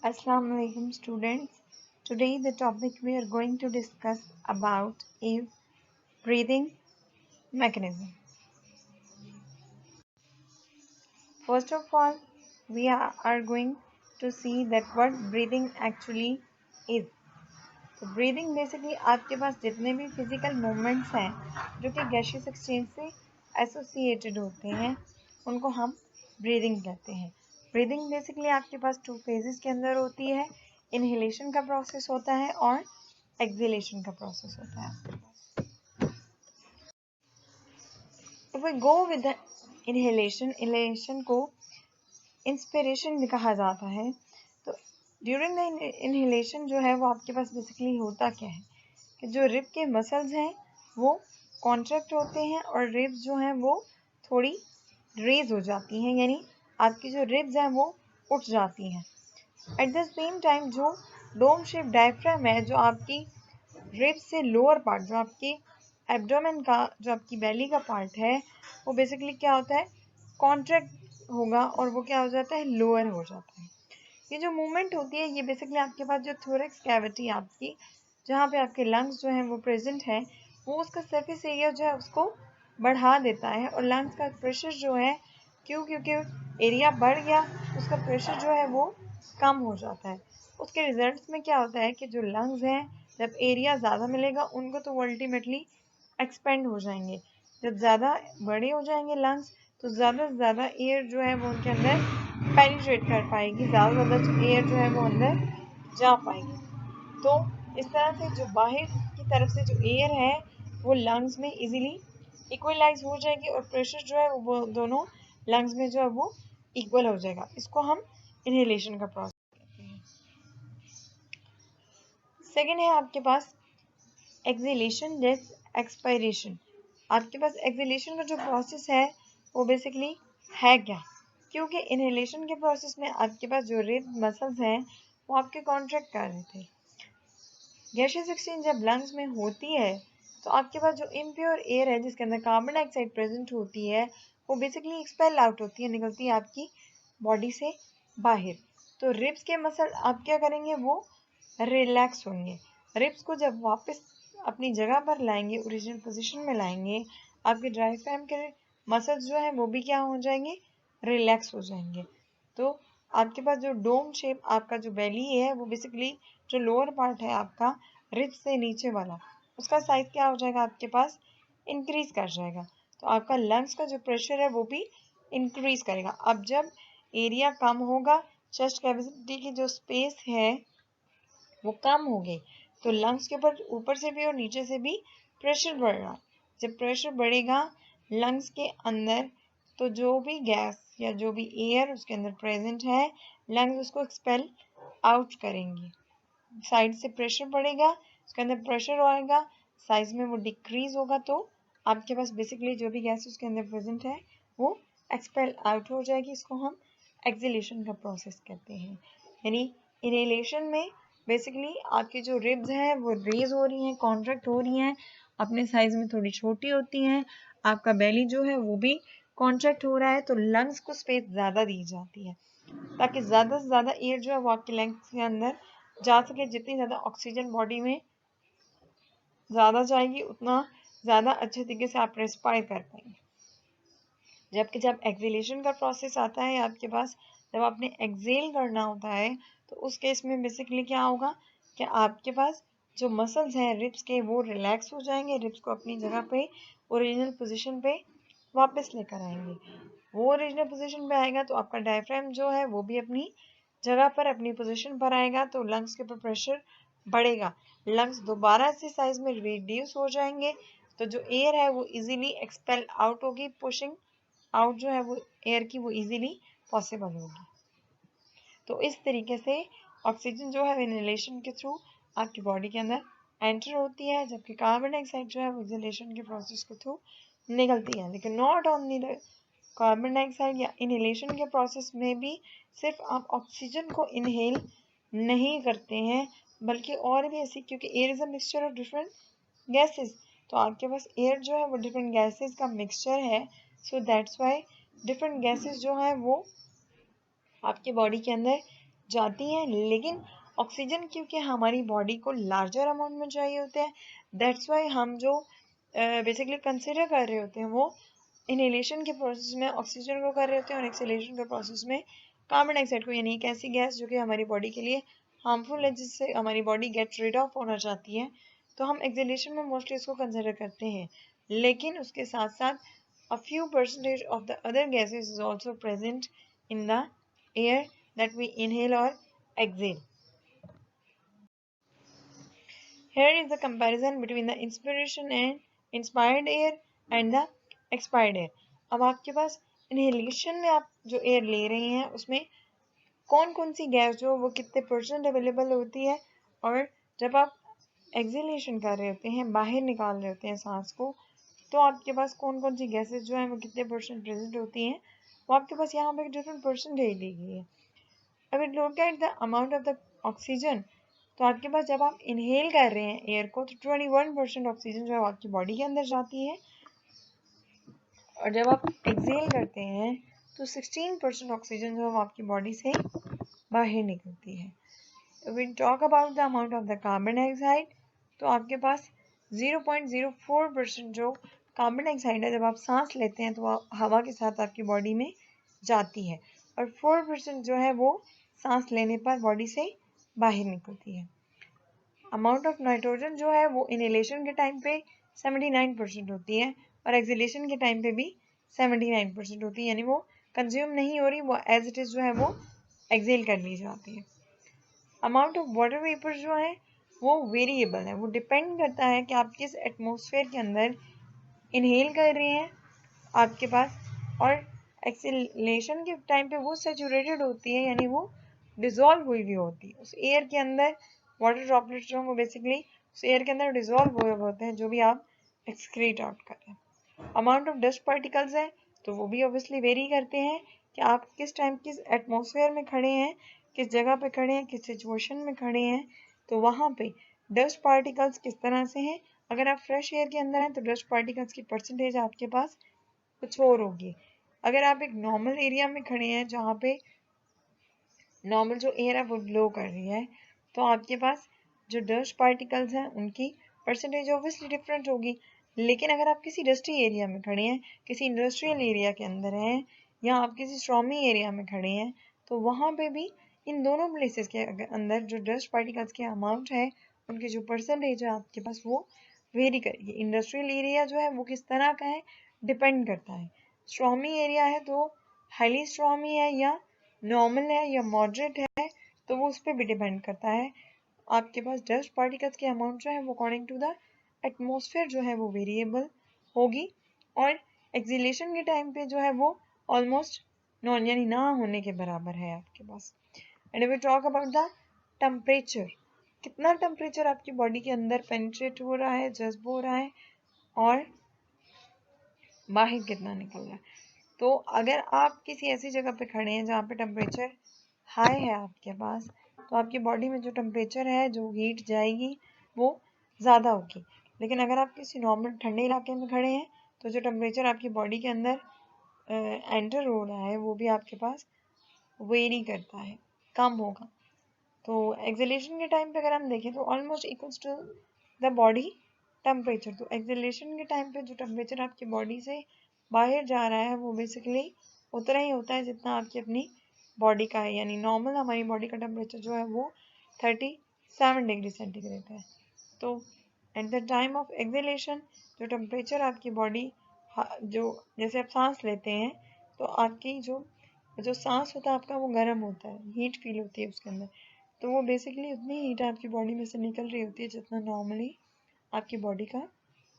Assalamu alaikum students. Today the topic we are going to discuss about is breathing mechanism. First of all, we are going to see that what breathing actually is. तो breathing basically आपके पास जितने भी physical movements हैं जो कि gaseous exchange से associated होते हैं उनको हम ब्रीदिंग कहते हैं। ब्रीदिंग बेसिकली आपके पास टू फेजेस के अंदर होती है। इनहेलेशन का प्रोसेस होता है और एक्सहेलेशन का प्रोसेस होता है आपके पास। If we go with inhalation को इंस्पिरेशन भी कहा जाता है। तो ड्यूरिंग द इनहेलेशन जो है वो आपके पास बेसिकली होता क्या है कि जो रिब के मसल्स हैं वो कॉन्ट्रैक्ट होते हैं और रिब्स जो हैं वो थोड़ी रेज हो जाती हैं, यानी आपकी जो रिब्स हैं वो उठ जाती हैं। एट द सेम टाइम जो डोम शेप डायफ्राम है, जो आपकी रिब्स से लोअर पार्ट, जो आपके एब्डोमेन का, जो आपकी बेली का पार्ट है, वो बेसिकली क्या होता है, कॉन्ट्रैक्ट होगा और वो क्या हो जाता है, लोअर हो जाता है। ये जो मूवमेंट होती है ये बेसिकली आपके पास जो थोरेक्स कैविटी आपकी, जहाँ पे आपके लंग्स जो हैं वो प्रेजेंट है, वो उसका सरफेस एरिया जो है उसको बढ़ा देता है और लंग्स का प्रेशर जो है, क्योंकि एरिया बढ़ गया, उसका प्रेशर जो है वो कम हो जाता है। उसके रिजल्ट्स में क्या होता है कि जो लंग्स हैं, जब एरिया ज़्यादा मिलेगा उनको तो वो अल्टीमेटली एक्सपेंड हो जाएंगे। जब ज़्यादा बड़े हो जाएंगे लंग्स, तो ज़्यादा से ज़्यादा एयर जो है वो उनके अंदर पेनिट्रेट कर पाएगी, ज़्यादा ज़्यादा एयर जो है वो अंदर जा पाएगी। तो इस तरह से जो बाहर की तरफ से जो एयर है वो लंग्स में इजीली इक्वलाइज हो जाएगी और प्रेशर जो है वो दोनों लंग्स में जो है वो इक्वल हो जाएगा। इसको हम इनहेलेशन का प्रोसेस कहते हैं। सेकेंड है आपके पास एक्सहेलेशन जैसे एक्सपायरेशन। आपके पास एक्सहेलेशन का जो प्रोसेस है वो बेसिकली है क्या, क्योंकि इनहेलेशन के प्रोसेस में आपके पास जो रिब मसल्स हैं वो आपके कॉन्ट्रैक्ट कर रहे थे। गैसियस एक्सचेंज जब लंग्स में होती है तो आपके पास जो इम्प्योर एयर है जिसके अंदर कार्बन डाइऑक्साइड प्रेजेंट होती है वो बेसिकली एक्सपेल आउट होती है, निकलती है आपकी बॉडी से बाहर। तो रिब्स के मसल आप क्या करेंगे, वो रिलैक्स होंगे। रिब्स को जब वापस अपनी जगह पर लाएंगे, ओरिजिनल पोजीशन में लाएंगे, आपके डायफ्राम के मसल्स जो है वो भी क्या हो जाएंगे, रिलैक्स हो जाएंगे। तो आपके पास जो डोम शेप आपका जो बेली है वो बेसिकली जो लोअर पार्ट है आपका रिब्स से नीचे वाला, उसका साइज क्या हो जाएगा, आपके पास इंक्रीज कर जाएगा। तो आपका लंग्स का जो प्रेशर है वो भी इंक्रीज करेगा। अब जब एरिया कम होगा, चेस्ट कैविटी की जो स्पेस है वो कम हो गई, तो लंग्स के ऊपर से भी और नीचे से भी प्रेशर बढ़ रहा। जब प्रेशर बढ़ेगा लंग्स के अंदर, तो जो भी गैस या जो भी एयर उसके अंदर प्रेजेंट है, लंग्स उसको एक्सपेल आउट करेंगे। साइड से प्रेशर बढ़ेगा, उसके अंदर प्रेशर आएगा, साइज में वो डिक्रीज होगा, तो आपके पास बेसिकली जो भी गैस उसके अंदर प्रेजेंट है वो एक्सपेल आउट हो जाएगी। इसको हम एक्सहेलेशन का प्रोसेस कहते हैं। यानी इनहेलेशन में बेसिकली आपकी जो रिब्स हैं वो रेज हो रही हैं, कॉन्ट्रैक्ट हो रही हैं, अपने साइज में थोड़ी छोटी होती हैं, आपका बेली जो है वो भी कॉन्ट्रैक्ट हो रहा है, तो लंग्स को स्पेस ज़्यादा दी जाती है ताकि ज़्यादा से ज़्यादा एयर जो है वो आपके लंग्स के अंदर जा सके। जितनी ज़्यादा ऑक्सीजन बॉडी में ज़्यादा जाएगी उतना ज़्यादा अच्छे तरीके से आप रेस्पायर कर पाएंगे। जबकि जब एक्सहेलेशन का प्रोसेस आता है आपके पास, जब आपने एक्सहेल करना होता है, तो उस केस में बेसिकली क्या होगा कि आपके पास जो मसल्स हैं रिब्स के वो रिलैक्स हो जाएंगे, रिब्स को अपनी जगह पे ओरिजिनल पोजीशन पे वापस लेकर आएंगे। वो ओरिजिनल पोजीशन पे आएगा तो आपका डायफ्राम जो है वो भी अपनी जगह पर अपनी पोजीशन पर आएगा, तो लंग्स के ऊपर प्रेशर बढ़ेगा, लंग्स दोबारा से साइज में रिड्यूस हो जाएंगे, तो जो एयर है वो इजीली एक्सपेल आउट होगी, पुशिंग आउट जो है वो एयर की वो इजीली पॉसिबल होगी। तो इस तरीके से ऑक्सीजन जो है इनहेलेशन के थ्रू आपकी बॉडी के अंदर एंटर होती है, जबकि कार्बन डाइऑक्साइड जो है वो एक्सहेलेशन के प्रोसेस के थ्रू निकलती है। लेकिन not only the carbon dioxide या इनहेलेशन के प्रोसेस में भी सिर्फ आप ऑक्सीजन को इनहेल नहीं करते हैं, बल्कि और भी ऐसी, क्योंकि air is a mixture of different gases, तो आपके पास एयर जो है वो डिफरेंट गैसेस का मिक्सचर है। So that's why different gases जो है वो आपकी बॉडी के अंदर जाती हैं, लेकिन ऑक्सीजन क्योंकि हमारी बॉडी को लार्जर अमाउंट में चाहिए होते हैं, दैट्स वाई हम जो बेसिकली कंसिडर कर रहे होते हैं वो इनहेलेशन के प्रोसेस में ऑक्सीजन को कर रहे होते हैं और एक्सहेलेशन के प्रोसेस में कार्बन डाइऑक्साइड को, यानी एक ऐसी गैस जो कि हमारी बॉडी के लिए हार्मफुल है, जिससे हमारी बॉडी गेट रिड ऑफ होना चाहती है, तो हम एक्सहेलेशन में मोस्टली इसको कंसिडर करते हैं। लेकिन उसके साथ साथ a few percentage of the other gases is also present in the air that we inhale or exhale. Here is the comparison between the inspired air and the expired air. अब आपके पास inhalation में आप जो air ले रहे हैं उसमें कौन कौन सी गैस जो वो कितने परसेंट अवेलेबल होती है, और जब आप एक्सहेलेशन कर रहे होते हैं, बाहर निकाल रहे होते हैं सांस को, तो आपके पास कौन कौन सी गैसेस जो हैं वो कितने परसेंट प्रेजेंट होती हैं, वो आपके पास यहाँ पे डिफरेंट परसेंटेज दी गई है। अब it look at the amount of the oxygen, तो आपके पास जब आप इनहेल कर रहे हैं एयर को तो 21% ऑक्सीजन जो है आपकी बॉडी के अंदर जाती है, और जब आप एक्सहेल करते हैं तो 16% ऑक्सीजन जो है आपकी बॉडी से बाहर निकलती है। We talk about the amount of the carbon dioxide, तो आपके पास 0.04% जो कार्बन डाइऑक्साइड है जब आप सांस लेते हैं तो हवा के साथ आपकी बॉडी में जाती है, और 4% जो है वो सांस लेने पर बॉडी से बाहर निकलती है। अमाउंट ऑफ नाइट्रोजन जो है वो इनहेलेशन के टाइम पे 79% होती है और एक्सहेलेशन के टाइम पे भी 79% होती है, यानी वो कंज्यूम नहीं हो रही, वो एज इट इज़ जो है वो एक्सहेल कर ली जाती है। अमाउंट ऑफ वाटर वेपर जो है वो वेरिएबल है, वो डिपेंड करता है कि आप किस एटमॉस्फेयर के अंदर इनहेल कर रहे हैं आपके पास, और एक्सहेलेशन के टाइम पे वो सैचुरेटेड होती है, यानी वो डिजोल्व हुई हुई होती है उस एयर के अंदर। वाटर ड्रॉपलेट्स जो वो बेसिकली उस एयर के अंदर डिजोल्व हुए होते हैं जो भी आप एक्सक्रीट आउट कर रहे हैं। अमाउंट ऑफ डस्ट पार्टिकल्स है तो वो भी ऑब्वियसली वेरी करते हैं कि आप किस टाइम किस एटमॉस्फेयर में खड़े हैं, किस जगह पे खड़े हैं, किस सिचुएशन में खड़े हैं, तो वहाँ पे डस्ट पार्टिकल्स किस तरह से हैं। अगर आप फ्रेश एयर के अंदर हैं तो डस्ट पार्टिकल्स की परसेंटेज आपके पास कुछ और होगी। अगर आप एक नॉर्मल एरिया में खड़े हैं जहाँ पे नॉर्मल जो एयर है वो ब्लो कर रही है, तो आपके पास जो डस्ट पार्टिकल्स हैं उनकी परसेंटेज ऑब्वियसली डिफरेंट होगी। लेकिन अगर आप किसी डस्टी एरिया में खड़े हैं, किसी इंडस्ट्रियल एरिया के अंदर हैं, या आप किसी स्ट्रॉमी एरिया में खड़े हैं, तो वहाँ पे भी इन दोनों प्लेसेस के अंदर जो डस्ट पार्टिकल्स के अमाउंट है उनकी जो परसेंटेज है आपके पास वो वेरी करेगी। इंडस्ट्रियल एरिया जो है वो किस तरह का है डिपेंड करता है। स्ट्रॉमी एरिया है तो हाईली स्ट्रॉमी है या नॉर्मल है या मॉडरेट है, तो वो उस पर भी डिपेंड करता है। आपके पास डस्ट पार्टिकल्स की अमाउंट जो है वो अकॉर्डिंग टू द एटमॉस्फेयर जो है वो वेरिएबल होगी, और एक्सहेलेशन के टाइम पे जो है वो ऑलमोस्ट नॉन यानी ना होने के बराबर है आपके पास। And we talk about the temperature, कितना टेम्परेचर आपकी बॉडी के अंदर पेनिट्रेट हो रहा है, जज्ब हो रहा है, और बाहर कितना निकल रहा है। तो अगर आप किसी ऐसी जगह पे खड़े हैं जहाँ पे टेम्परेचर हाई है आपके पास, तो आपकी बॉडी में जो टेम्परेचर है जो हीट जाएगी वो ज़्यादा होगी। लेकिन अगर आप किसी नॉर्मल ठंडे इलाके में खड़े हैं तो जो टेम्परेचर आपकी बॉडी के अंदर एंटर हो रहा है वो भी आपके पास वेरी करता है, कम होगा। तो एक्सहेलेशन के टाइम पे अगर हम देखें तो almost equals to the body temperature. तो एक्सहेलेशन के टाइम पे जो टेम्परेचर आपकी बॉडी से बाहर जा रहा है वो बेसिकली उतना ही होता है जितना आपकी अपनी बॉडी का है, यानी नॉर्मल हमारी बॉडी का टेम्परेचर जो है वो 37 डिग्री सेंटीग्रेड है। तो at the time of exhalation जो टेम्परेचर आपकी बॉडी जो जैसे आप सांस लेते हैं तो आपकी जो जो सांस होता है आपका वो गर्म होता है, हीट फील होती है उसके अंदर, तो वो बेसिकली उतनी हीट आपकी बॉडी में से निकल रही होती है जितना नॉर्मली आपकी बॉडी का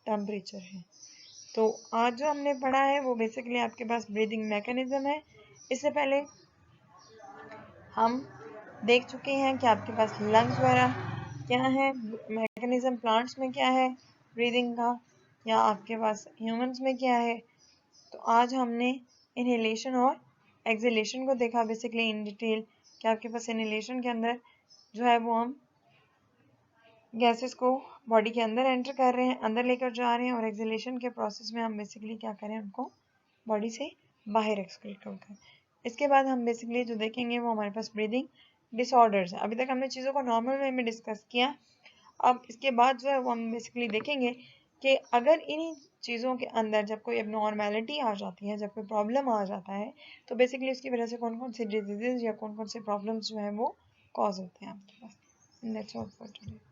टेम्परेचर है। तो आज जो हमने पढ़ा है वो बेसिकली आपके पास ब्रीदिंग मैकेनिज्म है। इससे पहले हम देख चुके हैं कि आपके पास लंग्स वगैरह क्या है, मैकेनिज्म प्लांट्स में क्या है ब्रीदिंग का, या आपके पास ह्यूमंस में क्या है। तो आज हमने इनहेलेशन और एक्सहेलेशन को देखा बेसिकली इन डिटेल कि आपके पास इनहेलेशन के अंदर जो है वो हम गैसेस को बॉडी के अंदर एंटर कर रहे हैं, अंदर लेकर जा रहे हैं, और एक्सहेलेशन के प्रोसेस में हम बेसिकली क्या करें उनको बॉडी से बाहर एक्सक्रीट कर। इसके बाद हम बेसिकली जो देखेंगे वो हमारे पास ब्रीदिंग डिसऑर्डर्स हैं। अभी तक हमने चीज़ों को नॉर्मल वे में डिस्कस किया। अब इसके बाद जो है वो हम बेसिकली देखेंगे कि अगर इन्हीं चीज़ों के अंदर जब कोई एबनॉर्मेलिटी आ जाती है, जब कोई प्रॉब्लम आ जाता है, तो बेसिकली उसकी वजह से कौन कौन से डिजीजेज या कौन कौन से प्रॉब्लम्स जो है वो कॉज होते हैं आपके पास। That's all for today.